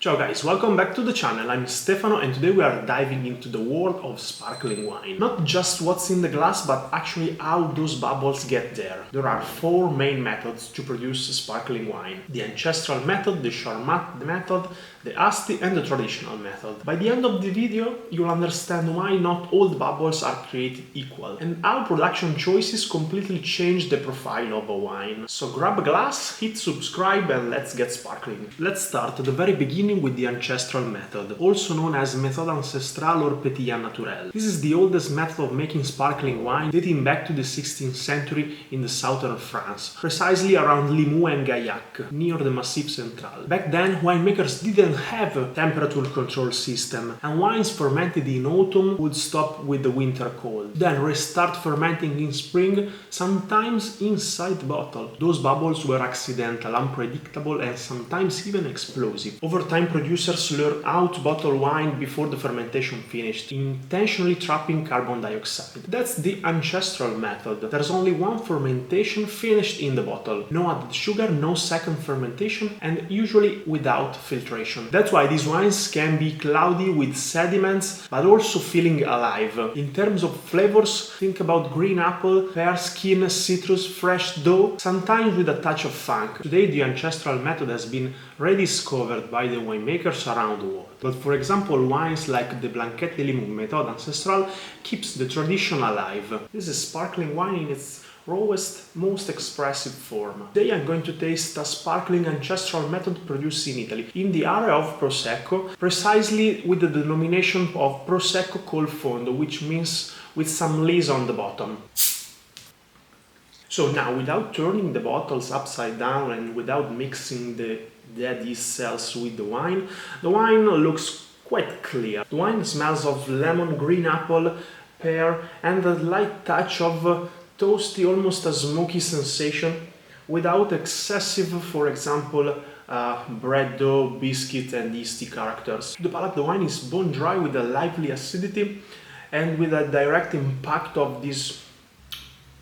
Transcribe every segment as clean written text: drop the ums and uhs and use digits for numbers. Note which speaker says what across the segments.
Speaker 1: Ciao guys, welcome back to the channel. I'm Stefano and today we are diving into the world of sparkling wine. Not just what's in the glass, but actually how those bubbles get there. There are four main methods to produce sparkling wine. The Ancestral method, the Charmat method, the Asti and the traditional method. By the end of the video, you'll understand why not all the bubbles are created equal and how production choices completely change the profile of a wine. So grab a glass, hit subscribe and let's get sparkling. Let's start at the very beginning with the Ancestral method, also known as Méthode Ancestrale or Petit Naturel. This is the oldest method of making sparkling wine, dating back to the 16th century in the southern France, precisely around Limoux and Gaillac, near the Massif Central. Back then, winemakers didn't have a temperature control system, and wines fermented in autumn would stop with the winter cold, then restart fermenting in spring, sometimes inside the bottle. Those bubbles were accidental, unpredictable and sometimes even explosive. Over time, producers learned how to bottle wine before the fermentation finished, intentionally trapping carbon dioxide. That's the Ancestral method. There's only one fermentation finished in the bottle. No added sugar, no second fermentation, and usually without filtration. That's why these wines can be cloudy with sediments, but also feeling alive. In terms of flavors, think about green apple, pear skin, citrus, fresh dough, sometimes with a touch of funk. Today, the Ancestral method has been rediscovered by the winemakers around the world. But for example, wines like the Blanquette de Limoux Méthode Ancestral keeps the tradition alive. This is sparkling wine in its rawest, most expressive form. Today I'm going to taste a sparkling Ancestral method produced in Italy, in the area of Prosecco, precisely with the denomination of Prosecco col fondo, which means with some lees on the bottom. So now, without turning the bottles upside down and without mixing the dead yeast cells with the wine looks quite clear. The wine smells of lemon, green apple, pear and a light touch of toasty, almost a smoky sensation without excessive, for example, bread dough, biscuit and yeasty characters. To the palate, the wine is bone dry with a lively acidity and with a direct impact of these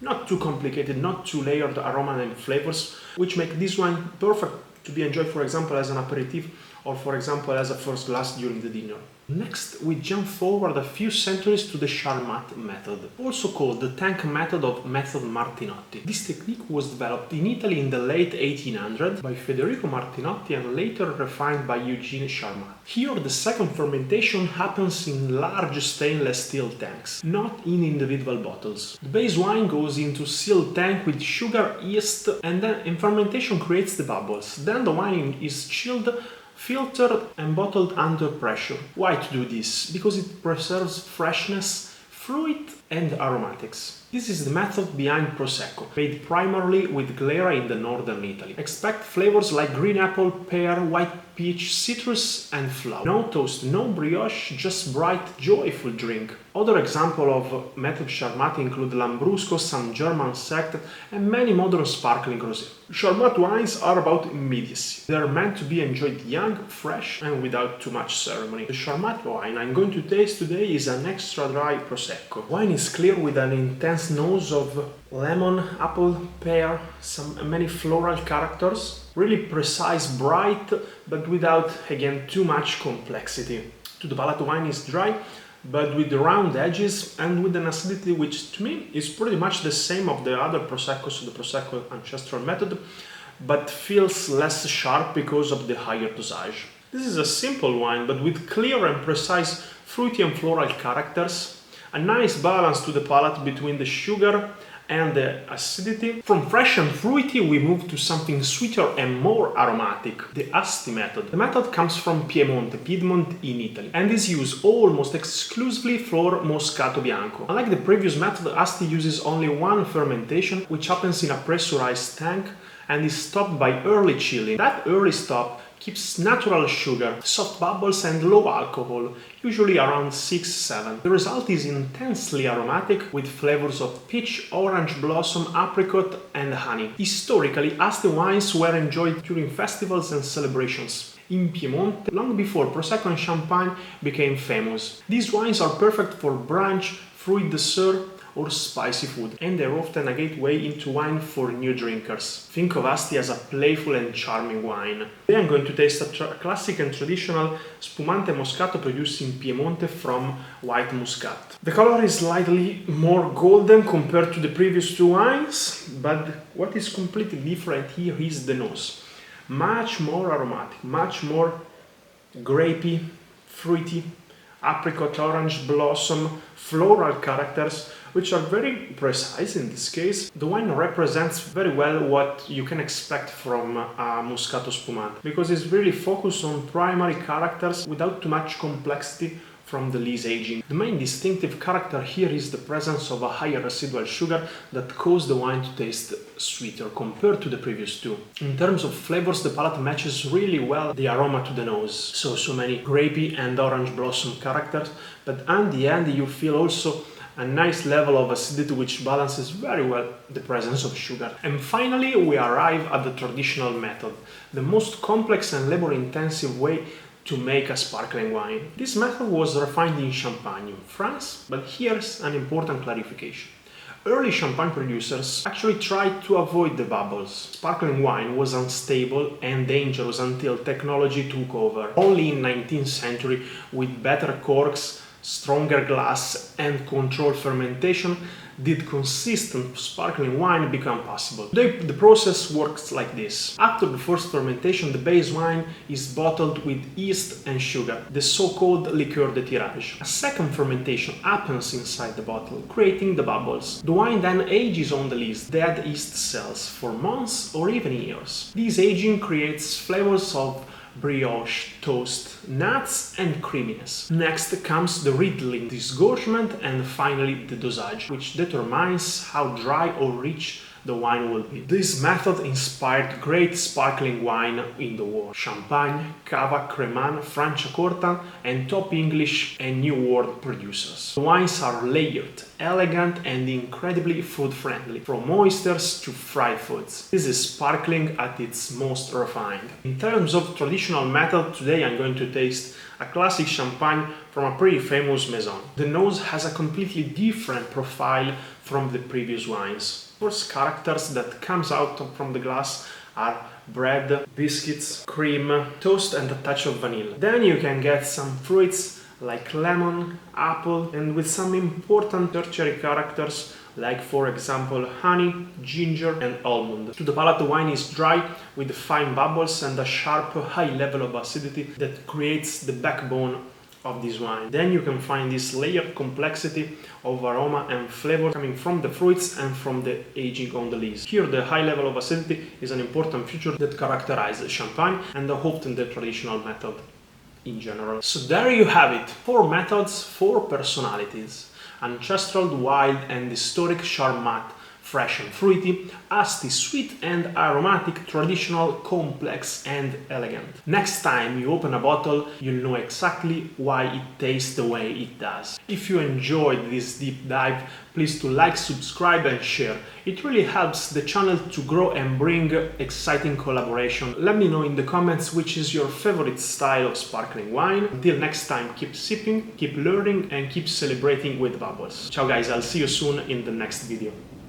Speaker 1: not too complicated, not too layered aroma and flavors, which make this wine perfect to be enjoyed, for example, as an aperitif or, for example, as a first glass during the dinner. Next, we jump forward a few centuries to the Charmat method, also called the tank method of Method Martinotti. This technique was developed in Italy in the late 1800s by Federico Martinotti and later refined by Eugene Charmat. Here, the second fermentation happens in large stainless steel tanks, not in individual bottles. The base wine goes into sealed tank with sugar, yeast, and then fermentation creates the bubbles. Then the wine is chilled, filtered and bottled under pressure. Why to do this? Because it preserves freshness, fruit and aromatics. This is the method behind Prosecco, made primarily with glera in the northern Italy. Expect flavors like green apple, pear, white peach, citrus and flower. No toast, no brioche, just bright, joyful drink. Other examples of method Charmat include Lambrusco, some German sect and many modern sparkling rosé. Charmat wines are about immediacy. They are meant to be enjoyed young, fresh and without too much ceremony. The Charmat wine I'm going to taste today is an extra dry Prosecco. Wine is clear with an intense nose of lemon, apple, pear, many floral characters. Really precise, bright, but without, again, too much complexity. To the palate, wine is dry, but with the round edges and with an acidity which to me is pretty much the same of the other Proseccos, the Prosecco Ancestral method, but feels less sharp because of the higher dosage. This is a simple wine, but with clear and precise fruity and floral characters, a nice balance to the palate between the sugar and the acidity. From fresh and fruity we move to something sweeter and more aromatic, the Asti method. The method comes from Piedmont in Italy and is used almost exclusively for Moscato Bianco. Unlike the previous method, Asti uses only one fermentation, which happens in a pressurized tank and is stopped by early chilling. That early stop keeps natural sugar, soft bubbles and low alcohol, usually around 6-7. The result is intensely aromatic with flavors of peach, orange blossom, apricot and honey. Historically, Asti wines were enjoyed during festivals and celebrations in Piedmont long before Prosecco and Champagne became famous. These wines are perfect for brunch, fruit dessert, or spicy food, and they're often a gateway into wine for new drinkers. Think of Asti as a playful and charming wine. Today I'm going to taste a classic and traditional Spumante Moscato produced in Piemonte from white Muscat. The color is slightly more golden compared to the previous two wines, but what is completely different here is the nose. Much more aromatic, much more grapey, fruity, apricot, orange, blossom, floral characters, which are very precise in this case. The wine represents very well what you can expect from a Moscato Spumante, because it's really focused on primary characters without too much complexity from the lees aging. The main distinctive character here is the presence of a higher residual sugar that caused the wine to taste sweeter compared to the previous two. In terms of flavors, the palate matches really well the aroma to the nose. So many grapey and orange blossom characters, but at the end you feel also a nice level of acidity which balances very well the presence of sugar. And finally we arrive at the traditional method, the most complex and labor-intensive way to make a sparkling wine. This method was refined in Champagne, France, but here's an important clarification. Early champagne producers actually tried to avoid the bubbles. Sparkling wine was unstable and dangerous until technology took over. Only in the 19th century, with better corks, stronger glass and controlled fermentation, did consistent sparkling wine become possible. The process works like this. After the first fermentation, the base wine is bottled with yeast and sugar, the so-called liqueur de tirage. A second fermentation happens inside the bottle, creating the bubbles. The wine then ages on the lees, dead yeast cells, for months or even years. This aging creates flavors of brioche, toast, nuts and creaminess. Next comes the riddling, disgorgement and finally the dosage, which determines how dry or rich the wine will be. This method inspired great sparkling wine in the world: Champagne, Cava, Crémant, Franciacorta and top English and New World producers. The wines are layered, elegant and incredibly food-friendly, from oysters to fried foods. This is sparkling at its most refined. In terms of traditional method, today I'm going to taste a classic champagne from a pretty famous maison. The nose has a completely different profile from the previous wines. First characters that comes out from the glass are bread, biscuits, cream, toast and a touch of vanilla. Then you can get some fruits like lemon, apple, and with some important tertiary characters like, for example, honey, ginger and almond. To the palate, the wine is dry with fine bubbles and a sharp high level of acidity that creates the backbone of this wine. Then you can find this layered complexity of aroma and flavor coming from the fruits and from the aging on the lees. Here the high level of acidity is an important feature that characterizes champagne and often the traditional method in general. So there you have it, 4 methods, 4 personalities: Ancestral, wild and historic Charmat, fresh and fruity; Asti, sweet and aromatic; traditional, complex and elegant. Next time you open a bottle, you'll know exactly why it tastes the way it does. If you enjoyed this deep dive, please to like, subscribe and share. It really helps the channel to grow and bring exciting collaboration. Let me know in the comments which is your favorite style of sparkling wine. Until next time, keep sipping, keep learning and keep celebrating with bubbles. Ciao guys, I'll see you soon in the next video.